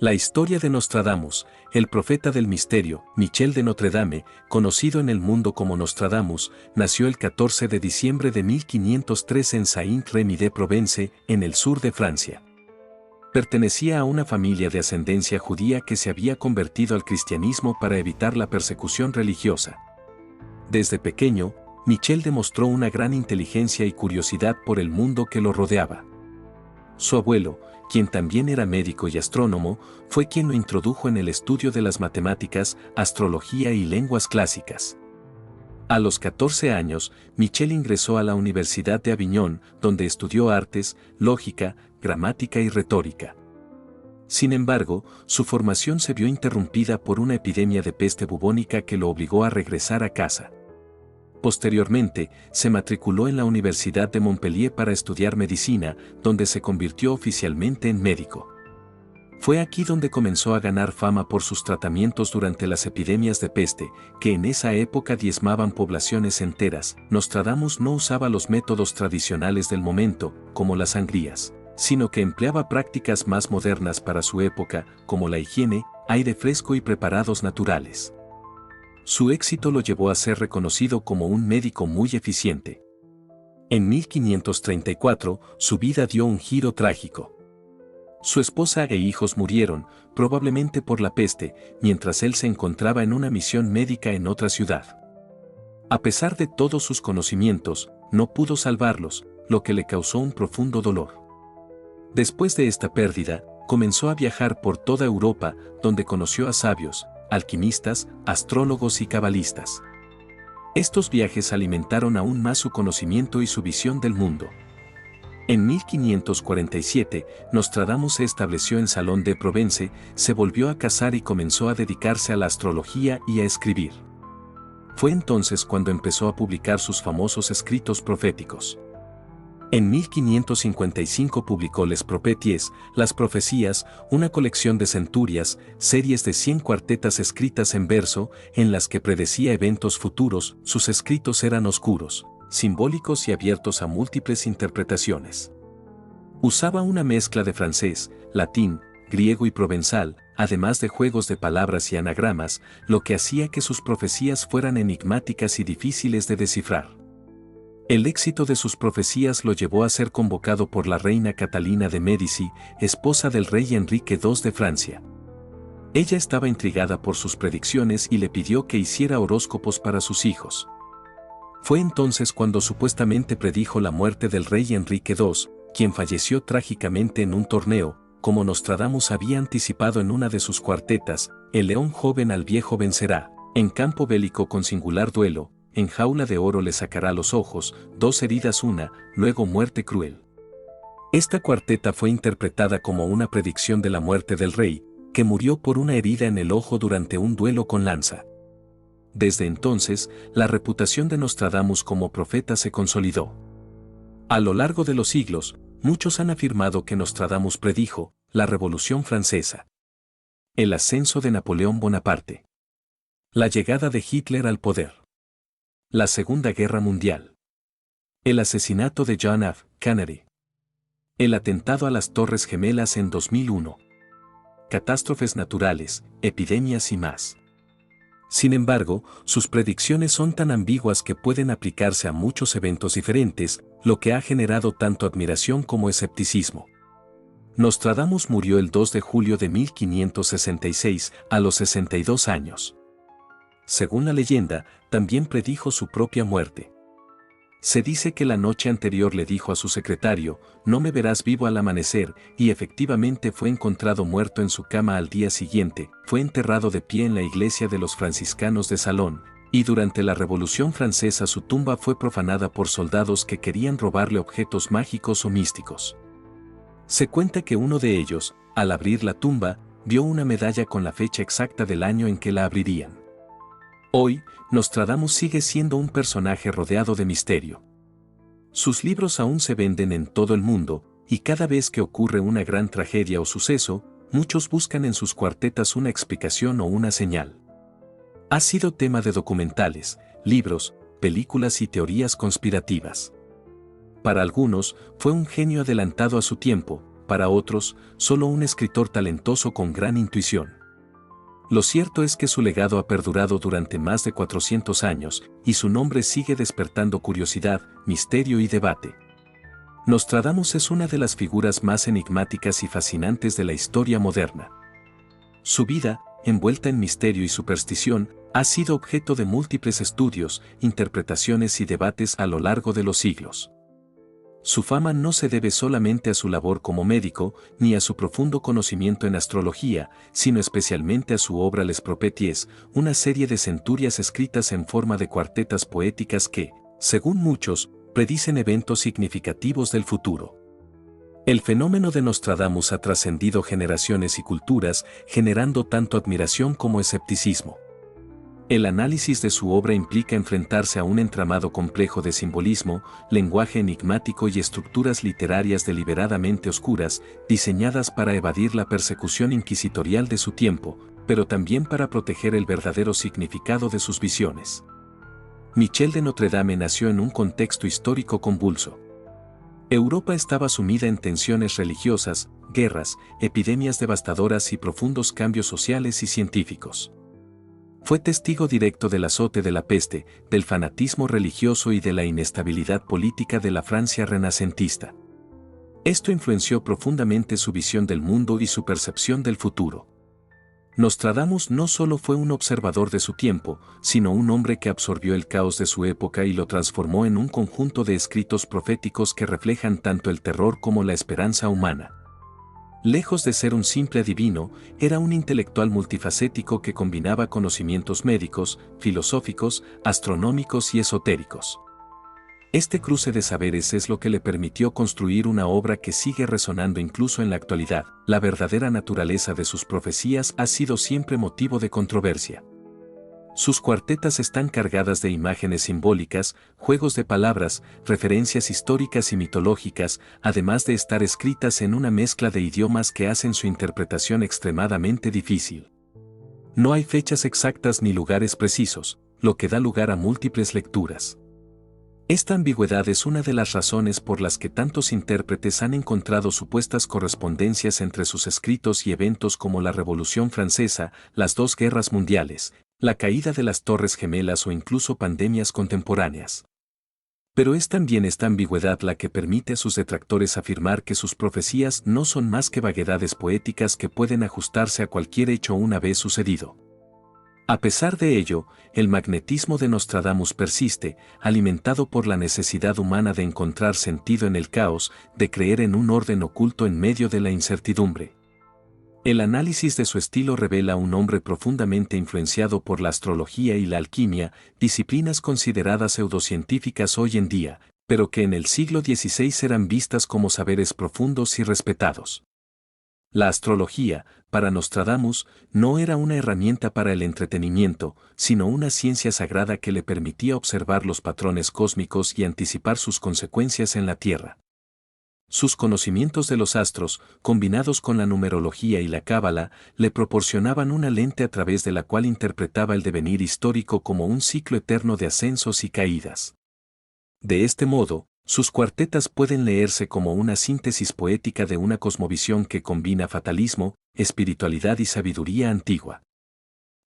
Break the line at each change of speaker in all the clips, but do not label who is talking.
La historia de Nostradamus, el profeta del misterio, Michel de Notre Dame, conocido en el mundo como Nostradamus, nació el 14 de diciembre de 1503 en Saint-Rémy-de-Provence, en el sur de Francia. Pertenecía a una familia de ascendencia judía que se había convertido al cristianismo para evitar la persecución religiosa. Desde pequeño, Michel demostró una gran inteligencia y curiosidad por el mundo que lo rodeaba. Su abuelo, quien también era médico y astrónomo, fue quien lo introdujo en el estudio de las matemáticas, astrología y lenguas clásicas. A los 14 años, Michel ingresó a la Universidad de Aviñón, donde estudió artes, lógica, gramática y retórica. Sin embargo, su formación se vio interrumpida por una epidemia de peste bubónica que lo obligó a regresar a casa. Posteriormente, se matriculó en la Universidad de Montpellier para estudiar medicina, donde se convirtió oficialmente en médico. Fue aquí donde comenzó a ganar fama por sus tratamientos durante las epidemias de peste, que en esa época diezmaban poblaciones enteras. Nostradamus no usaba los métodos tradicionales del momento, como las sangrías, sino que empleaba prácticas más modernas para su época, como la higiene, aire fresco y preparados naturales. Su éxito lo llevó a ser reconocido como un médico muy eficiente. En 1534, su vida dio un giro trágico. Su esposa e hijos murieron, probablemente por la peste, mientras él se encontraba en una misión médica en otra ciudad. A pesar de todos sus conocimientos, no pudo salvarlos, lo que le causó un profundo dolor. Después de esta pérdida, comenzó a viajar por toda Europa, donde conoció a sabios, alquimistas, astrólogos y cabalistas. Estos viajes alimentaron aún más su conocimiento y su visión del mundo. En 1547, Nostradamus se estableció en Salon de Provence, se volvió a casar y comenzó a dedicarse a la astrología y a escribir. Fue entonces cuando empezó a publicar sus famosos escritos proféticos. En 1555 publicó Les Prophéties, Las Profecías, una colección de centurias, series de 100 cuartetas escritas en verso, en las que predecía eventos futuros. Sus escritos eran oscuros, simbólicos y abiertos a múltiples interpretaciones. Usaba una mezcla de francés, latín, griego y provenzal, además de juegos de palabras y anagramas, lo que hacía que sus profecías fueran enigmáticas y difíciles de descifrar. El éxito de sus profecías lo llevó a ser convocado por la reina Catalina de Médici, esposa del rey Enrique II de Francia. Ella estaba intrigada por sus predicciones y le pidió que hiciera horóscopos para sus hijos. Fue entonces cuando supuestamente predijo la muerte del rey Enrique II, quien falleció trágicamente en un torneo, como Nostradamus había anticipado en una de sus cuartetas: el león joven al viejo vencerá, en campo bélico con singular duelo, en jaula de oro le sacará los ojos, 2 heridas una, luego muerte cruel. Esta cuarteta fue interpretada como una predicción de la muerte del rey, que murió por una herida en el ojo durante un duelo con lanza. Desde entonces, la reputación de Nostradamus como profeta se consolidó. A lo largo de los siglos, muchos han afirmado que Nostradamus predijo la Revolución Francesa, el ascenso de Napoleón Bonaparte, la llegada de Hitler al poder, la Segunda Guerra Mundial, el asesinato de John F. Kennedy, el atentado a las Torres Gemelas en 2001, catástrofes naturales, epidemias y más. Sin embargo, sus predicciones son tan ambiguas que pueden aplicarse a muchos eventos diferentes, lo que ha generado tanto admiración como escepticismo. Nostradamus murió el 2 de julio de 1566, a los 62 años. Según la leyenda, también predijo su propia muerte. Se dice que la noche anterior le dijo a su secretario: no me verás vivo al amanecer, y efectivamente fue encontrado muerto en su cama al día siguiente. Fue enterrado de pie en la iglesia de los franciscanos de Salón, y durante la Revolución Francesa su tumba fue profanada por soldados que querían robarle objetos mágicos o místicos. Se cuenta que uno de ellos, al abrir la tumba, vio una medalla con la fecha exacta del año en que la abrirían. Hoy, Nostradamus sigue siendo un personaje rodeado de misterio. Sus libros aún se venden en todo el mundo, y cada vez que ocurre una gran tragedia o suceso, muchos buscan en sus cuartetas una explicación o una señal. Ha sido tema de documentales, libros, películas y teorías conspirativas. Para algunos, fue un genio adelantado a su tiempo, para otros, solo un escritor talentoso con gran intuición. Lo cierto es que su legado ha perdurado durante más de 400 años, y su nombre sigue despertando curiosidad, misterio y debate. Nostradamus es una de las figuras más enigmáticas y fascinantes de la historia moderna. Su vida, envuelta en misterio y superstición, ha sido objeto de múltiples estudios, interpretaciones y debates a lo largo de los siglos. Su fama no se debe solamente a su labor como médico, ni a su profundo conocimiento en astrología, sino especialmente a su obra Les Prophéties, una serie de centurias escritas en forma de cuartetas poéticas que, según muchos, predicen eventos significativos del futuro. El fenómeno de Nostradamus ha trascendido generaciones y culturas, generando tanto admiración como escepticismo. El análisis de su obra implica enfrentarse a un entramado complejo de simbolismo, lenguaje enigmático y estructuras literarias deliberadamente oscuras, diseñadas para evadir la persecución inquisitorial de su tiempo, pero también para proteger el verdadero significado de sus visiones. Michel de Notre Dame nació en un contexto histórico convulso. Europa estaba sumida en tensiones religiosas, guerras, epidemias devastadoras y profundos cambios sociales y científicos. Fue testigo directo del azote de la peste, del fanatismo religioso y de la inestabilidad política de la Francia renacentista. Esto influenció profundamente su visión del mundo y su percepción del futuro. Nostradamus no solo fue un observador de su tiempo, sino un hombre que absorbió el caos de su época y lo transformó en un conjunto de escritos proféticos que reflejan tanto el terror como la esperanza humana. Lejos de ser un simple adivino, era un intelectual multifacético que combinaba conocimientos médicos, filosóficos, astronómicos y esotéricos. Este cruce de saberes es lo que le permitió construir una obra que sigue resonando incluso en la actualidad. La verdadera naturaleza de sus profecías ha sido siempre motivo de controversia. Sus cuartetas están cargadas de imágenes simbólicas, juegos de palabras, referencias históricas y mitológicas, además de estar escritas en una mezcla de idiomas que hacen su interpretación extremadamente difícil. No hay fechas exactas ni lugares precisos, lo que da lugar a múltiples lecturas. Esta ambigüedad es una de las razones por las que tantos intérpretes han encontrado supuestas correspondencias entre sus escritos y eventos como la Revolución Francesa, las dos guerras mundiales, la caída de las Torres Gemelas o incluso pandemias contemporáneas. Pero es también esta ambigüedad la que permite a sus detractores afirmar que sus profecías no son más que vaguedades poéticas que pueden ajustarse a cualquier hecho una vez sucedido. A pesar de ello, el magnetismo de Nostradamus persiste, alimentado por la necesidad humana de encontrar sentido en el caos, de creer en un orden oculto en medio de la incertidumbre. El análisis de su estilo revela un hombre profundamente influenciado por la astrología y la alquimia, disciplinas consideradas pseudocientíficas hoy en día, pero que en el siglo XVI eran vistas como saberes profundos y respetados. La astrología, para Nostradamus, no era una herramienta para el entretenimiento, sino una ciencia sagrada que le permitía observar los patrones cósmicos y anticipar sus consecuencias en la Tierra. Sus conocimientos de los astros, combinados con la numerología y la cábala, le proporcionaban una lente a través de la cual interpretaba el devenir histórico como un ciclo eterno de ascensos y caídas. De este modo, sus cuartetas pueden leerse como una síntesis poética de una cosmovisión que combina fatalismo, espiritualidad y sabiduría antigua.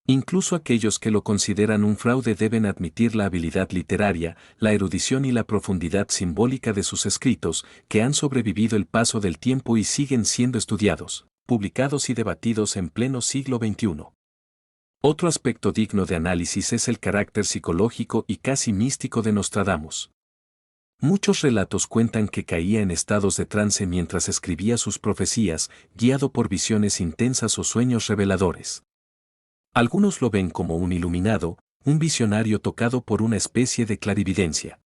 Incluso aquellos que lo consideran un fraude deben admitir la habilidad literaria, la erudición y la profundidad simbólica de sus escritos, que han sobrevivido el paso del tiempo y siguen siendo estudiados, publicados y debatidos en pleno siglo XXI. Otro aspecto digno de análisis es el carácter psicológico y casi místico de Nostradamus. Muchos relatos cuentan que caía en estados de trance mientras escribía sus profecías, guiado por visiones intensas o sueños reveladores. Algunos lo ven como un iluminado, un visionario tocado por una especie de clarividencia.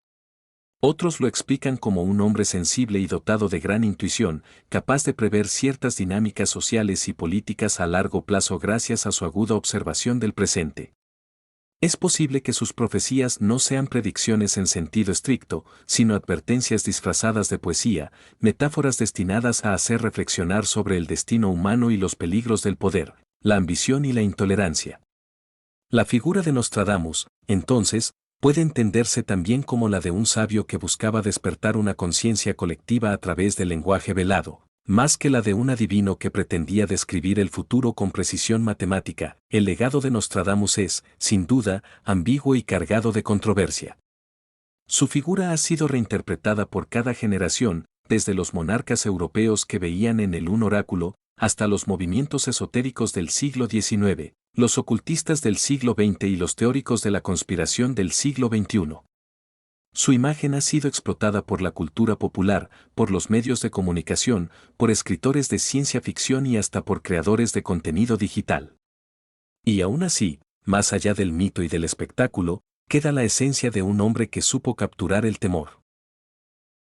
Otros lo explican como un hombre sensible y dotado de gran intuición, capaz de prever ciertas dinámicas sociales y políticas a largo plazo gracias a su aguda observación del presente. Es posible que sus profecías no sean predicciones en sentido estricto, sino advertencias disfrazadas de poesía, metáforas destinadas a hacer reflexionar sobre el destino humano y los peligros del poder, la ambición y la intolerancia. La figura de Nostradamus, entonces, puede entenderse también como la de un sabio que buscaba despertar una conciencia colectiva a través del lenguaje velado, Más que la de un adivino que pretendía describir el futuro con precisión matemática, el legado de Nostradamus es, sin duda, ambiguo y cargado de controversia. Su figura ha sido reinterpretada por cada generación, desde los monarcas europeos que veían en él un oráculo, hasta los movimientos esotéricos del siglo XIX, los ocultistas del siglo XX y los teóricos de la conspiración del siglo XXI. Su imagen ha sido explotada por la cultura popular, por los medios de comunicación, por escritores de ciencia ficción y hasta por creadores de contenido digital. Y aún así, más allá del mito y del espectáculo, queda la esencia de un hombre que supo capturar el temor.